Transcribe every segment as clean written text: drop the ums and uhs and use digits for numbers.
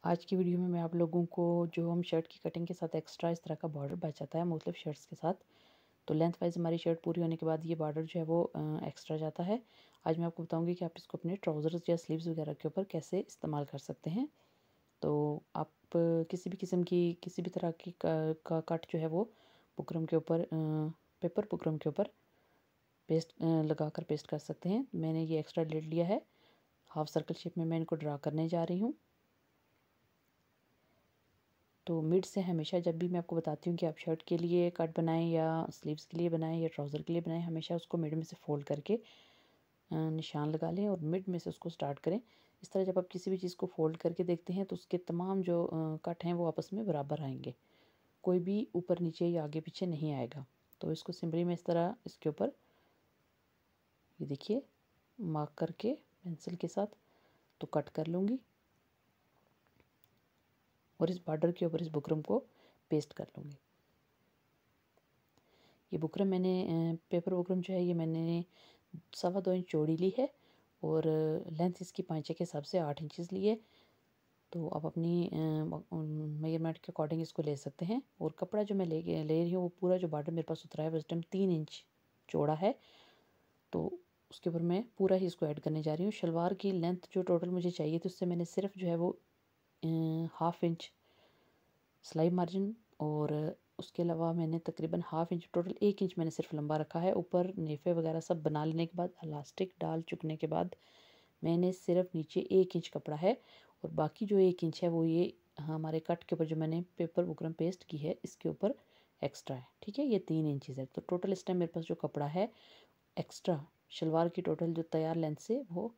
आज की वीडियो में मैं आप लोगों को जो हम शर्ट की कटिंग के साथ एक्स्ट्रा इस तरह का बॉर्डर बच जाता है मुख्तलिफ शर्ट्स के साथ, तो लेंथ वाइज हमारी शर्ट पूरी होने के बाद ये बॉर्डर जो है वो एक्स्ट्रा जाता है। आज मैं आपको बताऊंगी कि आप इसको अपने ट्राउज़र्स या स्लीव्स वगैरह के ऊपर कैसे इस्तेमाल कर सकते हैं। तो आप किसी भी किस्म की किसी भी तरह की का कट जो है वो बुकरम के ऊपर पेपर बुकरम के ऊपर पेस्ट लगा कर पेस्ट कर सकते हैं। मैंने ये एक्स्ट्रा लेट लिया है, हाफ सर्कल शेप में मैं इनको ड्रा करने जा रही हूँ। तो मिड से हमेशा जब भी मैं आपको बताती हूँ कि आप शर्ट के लिए कट बनाएं या स्लीव्स के लिए बनाएं या ट्राउज़र के लिए बनाएं, हमेशा उसको मिड में से फोल्ड करके निशान लगा लें और मिड में से उसको स्टार्ट करें। इस तरह जब आप किसी भी चीज़ को फोल्ड करके देखते हैं तो उसके तमाम जो कट हैं वो आपस में बराबर आएंगे, कोई भी ऊपर नीचे या आगे पीछे नहीं आएगा। तो इसको सिंपली मैं इस तरह इसके ऊपर ये देखिए मार्क करके पेंसिल के साथ तो कट कर लूँगी और इस बॉर्डर के ऊपर इस बुकरम को पेस्ट कर लूँगी। ये बुकरम मैंने पेपर बुकरम जो है ये मैंने 2.25 इंच चौड़ी ली है और लेंथ इसकी पाँचे के हिसाब से 8 इंचज़ ली है। तो आप अपनी मेजरमेंट के अकॉर्डिंग इसको ले सकते हैं। और कपड़ा जो मैं ले रही हूँ वो पूरा जो बॉर्डर मेरे पास उतरा है वो इस टाइम 3 इंच चौड़ा है, तो उसके ऊपर मैं पूरा ही इसको ऐड करने जा रही हूँ। शलवार की लेंथ जो टोटल मुझे चाहिए थी उससे मैंने सिर्फ जो है वो 1/2 इंच सिलाई मार्जिन और उसके अलावा मैंने तकरीबन 1/2 इंच टोटल 1 इंच मैंने सिर्फ लंबा रखा है। ऊपर नेफे वगैरह सब बना लेने के बाद इलास्टिक डाल चुकने के बाद मैंने सिर्फ नीचे 1 इंच कपड़ा है और बाकी जो 1 इंच है वो ये हमारे कट के ऊपर जो मैंने पेपर बुकरम पेस्ट की है इसके ऊपर एक्स्ट्रा है। ठीक है, ये 3 इंचज़ है। तो टोटल इस टाइम मेरे पास जो कपड़ा है एक्स्ट्रा शलवार की टोटल जो तैयार लेंथ से वो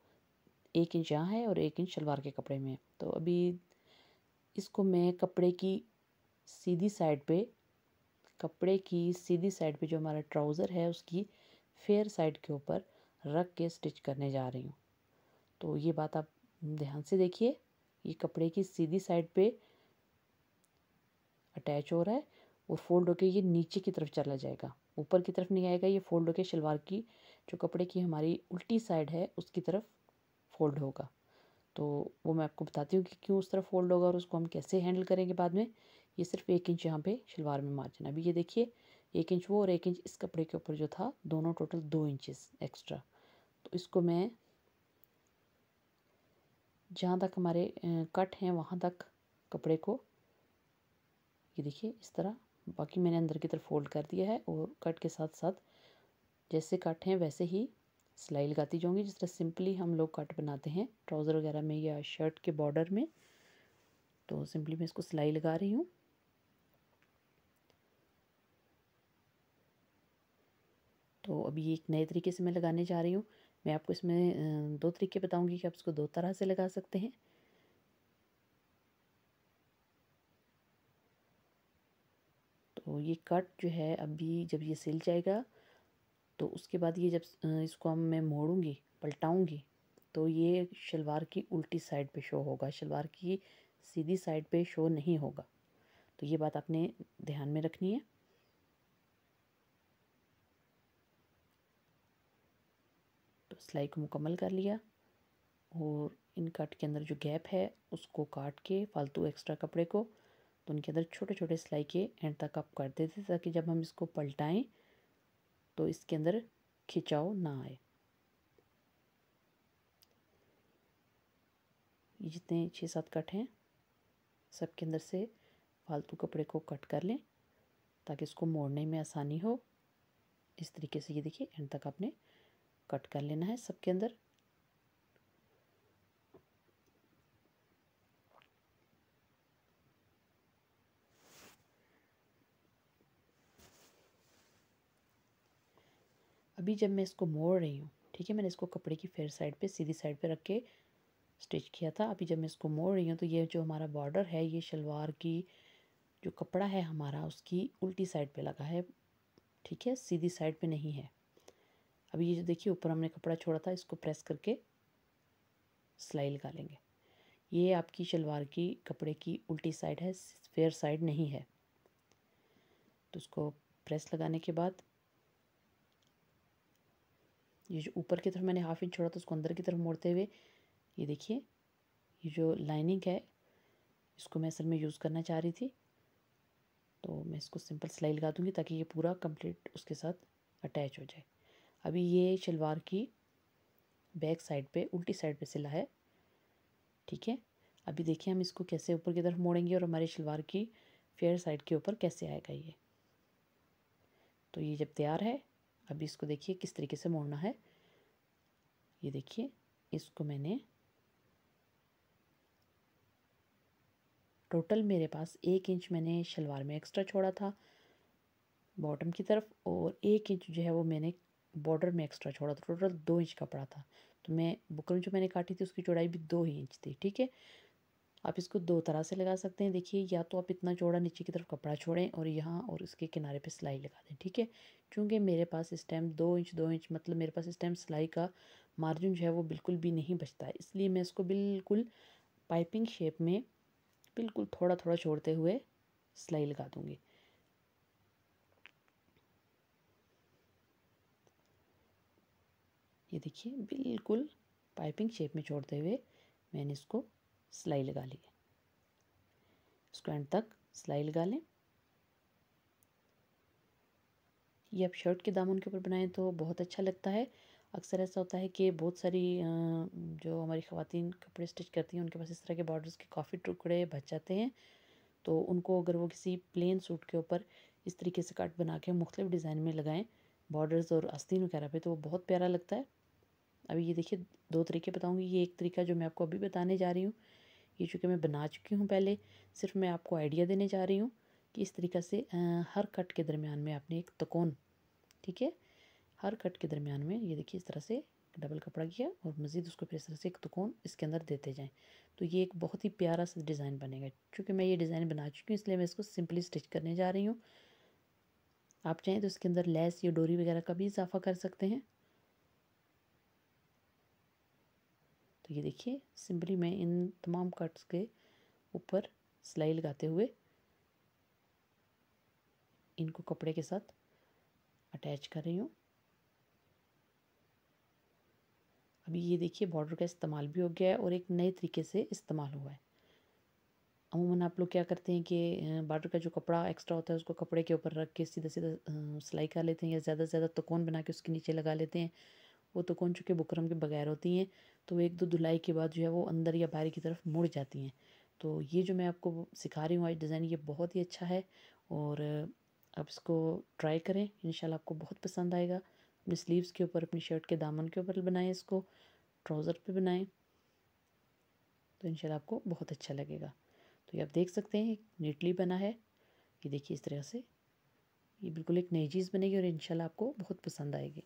1 इंच यहाँ है और 1 इंच शलवार के कपड़े में है। तो अभी इसको मैं कपड़े की सीधी साइड पे जो हमारा ट्राउज़र है उसकी फेयर साइड के ऊपर रख के स्टिच करने जा रही हूँ। तो ये बात आप ध्यान से देखिए, ये कपड़े की सीधी साइड पे अटैच हो रहा है और फोल्ड होके ये नीचे की तरफ चला जाएगा, ऊपर की तरफ नहीं आएगा। ये फोल्ड होके शलवार की जो कपड़े की हमारी उल्टी साइड है उसकी तरफ फोल्ड होगा। तो वो मैं आपको बताती हूँ कि क्यों उस तरफ फोल्ड होगा और उसको हम कैसे हैंडल करेंगे बाद में। ये सिर्फ 1 इंच यहाँ पे शलवार में मार्जिन। अभी ये देखिए 1 इंच वो और 1 इंच इस कपड़े के ऊपर जो था, दोनों टोटल 2 इंचेस एक्स्ट्रा। तो इसको मैं जहाँ तक हमारे कट हैं वहाँ तक कपड़े को ये देखिए इस तरह, बाकी मैंने अंदर की तरफ फोल्ड कर दिया है और कट के साथ साथ जैसे कट हैं वैसे ही सिलाई लगाती जाऊँगी, जिस तरह सिंपली हम लोग कट बनाते हैं ट्राउज़र वगैरह में या शर्ट के बॉर्डर में। तो सिंपली मैं इसको सिलाई लगा रही हूँ। तो अभी ये एक नए तरीके से मैं लगाने जा रही हूँ। मैं आपको इसमें 2 तरीके बताऊँगी कि आप इसको 2 तरह से लगा सकते हैं। तो ये कट जो है अभी जब ये सिल जाएगा तो उसके बाद ये जब इसको हम मैं मोड़ूंगी पलटाऊंगी तो ये शलवार की उल्टी साइड पे शो होगा, शलवार की सीधी साइड पे शो नहीं होगा। तो ये बात आपने ध्यान में रखनी है। तो सिलाई को मुकम्मल कर लिया और इन कट के अंदर जो गैप है उसको काट के फालतू एक्स्ट्रा कपड़े को तो उनके अंदर छोटे छोटे सिलाई के एंड तक आप कर देते ताकि जब हम इसको पलटाएं तो इसके अंदर खिंचाव ना आए। ये जितने 6-7 कट हैं सब के अंदर से फालतू कपड़े को कट कर लें ताकि इसको मोड़ने में आसानी हो। इस तरीके से ये देखिए एंड तक आपने कट कर लेना है सबके अंदर। अभी जब मैं इसको मोड़ रही हूँ, ठीक है, मैंने इसको कपड़े की फेयर साइड पे सीधी साइड पे रख के स्टिच किया था। अभी जब मैं इसको मोड़ रही हूँ तो ये जो हमारा बॉर्डर है ये शलवार की जो कपड़ा है हमारा उसकी उल्टी साइड पे लगा है, ठीक है, सीधी साइड पे नहीं है। अभी ये जो देखिए ऊपर हमने कपड़ा छोड़ा था इसको प्रेस करके सिलाई लगा लेंगे। ये आपकी शलवार की कपड़े की उल्टी साइड है, फेयर साइड नहीं है। तो उसको प्रेस लगाने के बाद ये जो ऊपर की तरफ मैंने 1/2 इंच छोड़ा था उसको अंदर की तरफ मोड़ते हुए ये देखिए ये जो लाइनिंग है इसको मैं असल में यूज़ करना चाह रही थी, तो मैं इसको सिंपल सिलाई लगा दूँगी ताकि ये पूरा कंप्लीट उसके साथ अटैच हो जाए। अभी ये शलवार की बैक साइड पे उल्टी साइड पे सिला है, ठीक है। अभी देखिए हम इसको कैसे ऊपर की तरफ मोड़ेंगे और हमारी शलवार की फेयर साइड के ऊपर कैसे आएगा ये। तो ये जब तैयार है, अभी इसको देखिए किस तरीके से मोड़ना है। ये देखिए, इसको मैंने टोटल मेरे पास 1 इंच मैंने शलवार में एक्स्ट्रा छोड़ा था बॉटम की तरफ, और 1 इंच जो है वो मैंने बॉर्डर में एक्स्ट्रा छोड़ा था। टोटल 2 इंच कपड़ा था। तो मैं बुकरम जो मैंने काटी थी उसकी चौड़ाई भी 2 ही इंच थी, ठीक है। आप इसको 2 तरह से लगा सकते हैं। देखिए, या तो आप इतना चौड़ा नीचे की तरफ कपड़ा छोड़ें और यहाँ और इसके किनारे पे सिलाई लगा दें, ठीक है। चूँकि मेरे पास इस टाइम 2 इंच मतलब मेरे पास इस टाइम सिलाई का मार्जिन जो है वो बिल्कुल भी नहीं बचता है, इसलिए मैं इसको बिल्कुल पाइपिंग शेप में बिल्कुल थोड़ा थोड़ा छोड़ते हुए सिलाई लगा दूँगी। ये देखिए, बिल्कुल पाइपिंग शेप में छोड़ते हुए मैंने इसको सिलाई लगा ली है। इसको एंड तक सिलाई लगा लें। ये आप शर्ट के दामन के ऊपर बनाएं तो बहुत अच्छा लगता है। अक्सर ऐसा होता है कि बहुत सारी जो हमारी ख़वातीन कपड़े स्टिच करती हैं उनके पास इस तरह के बॉर्डर्स के काफ़ी टुकड़े बच जाते हैं, तो उनको अगर वो किसी प्लेन सूट के ऊपर इस तरीके से कट बना के मुख्तलिफ डिज़ाइन में लगाएं बॉर्डर्स और आस्तीन वगैरह पे, तो वो बहुत प्यारा लगता है। अभी ये देखिए 2 तरीके बताऊँगी। ये एक तरीका जो मैं आपको अभी बताने जा रही हूँ, ये चूँकि मैं बना चुकी हूँ पहले, सिर्फ मैं आपको आइडिया देने जा रही हूँ कि इस तरीक़ा से हर कट के दरमियान में आपने एक तकोन, ठीक है, हर कट के दरमियान में ये देखिए इस तरह से डबल कपड़ा किया और मज़ीद उसको फिर इस तरह से एक तकोन इसके अंदर देते जाएं, तो ये एक बहुत ही प्यारा सा डिज़ाइन बनेगा। क्योंकि मैं ये डिज़ाइन बना चुकी हूँ इसलिए मैं इसको सिंपली स्टिच करने जा रही हूँ। आप चाहें तो इसके अंदर लेस या डोरी वगैरह का भी इजाफा कर सकते हैं। तो ये देखिए, सिंपली मैं इन तमाम कट्स के ऊपर सिलाई लगाते हुए इनको कपड़े के साथ अटैच कर रही हूँ। अभी ये देखिए बॉर्डर का इस्तेमाल भी हो गया है और एक नए तरीके से इस्तेमाल हुआ है। अमूमन आप लोग क्या करते हैं कि बॉर्डर का जो कपड़ा एक्स्ट्रा होता है उसको कपड़े के ऊपर रख के सीधा सीधा सिलाई कर लेते हैं, या ज़्यादा से ज़्यादा तकोन बना के उसके नीचे लगा लेते हैं। वो तकोन चूँकि बुकरम के बगैर होती हैं, तो एक दो धुलाई के बाद जो है वो अंदर या बाहर की तरफ मुड़ जाती हैं। तो ये जो मैं आपको सिखा रही हूँ आज डिज़ाइन, ये बहुत ही अच्छा है और आप इसको ट्राई करें, इंशाल्लाह आपको बहुत पसंद आएगा। अपने स्लीव्स के ऊपर, अपनी शर्ट के दामन के ऊपर बनाएं, इसको ट्राउज़र पे बनाएं, तो इंशाल्लाह आपको बहुत अच्छा लगेगा। तो ये आप देख सकते हैं नीटली बना है। ये देखिए इस तरह से ये बिल्कुल एक नई चीज़ बनेगी और इंशाल्लाह आपको बहुत पसंद आएगी।